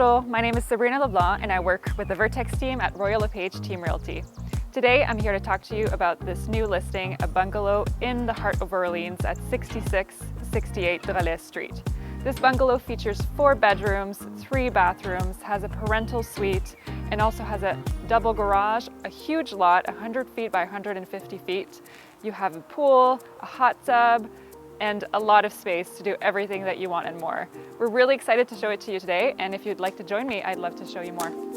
Bonjour, my name is Sabrina LeBlanc and I work with the Vertex team at Royal LePage Team Realty. Today I'm here to talk to you about this new listing, a bungalow in the heart of Orleans at 6668 Drolet Street. This bungalow features 4 bedrooms, 3 bathrooms, has a parental suite, and also has a double garage, a huge lot, 100 feet by 150 feet. You have a pool, a hot tub, and a lot of space to do everything that you want and more. We're really excited to show it to you today, and if you'd like to join me, I'd love to show you more.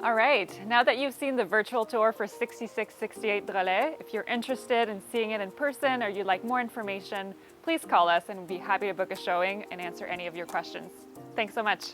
Alright, now that you've seen the virtual tour for 6668 Drolet, if you're interested in seeing it in person or you'd like more information, please call us and we'll be happy to book a showing and answer any of your questions. Thanks so much.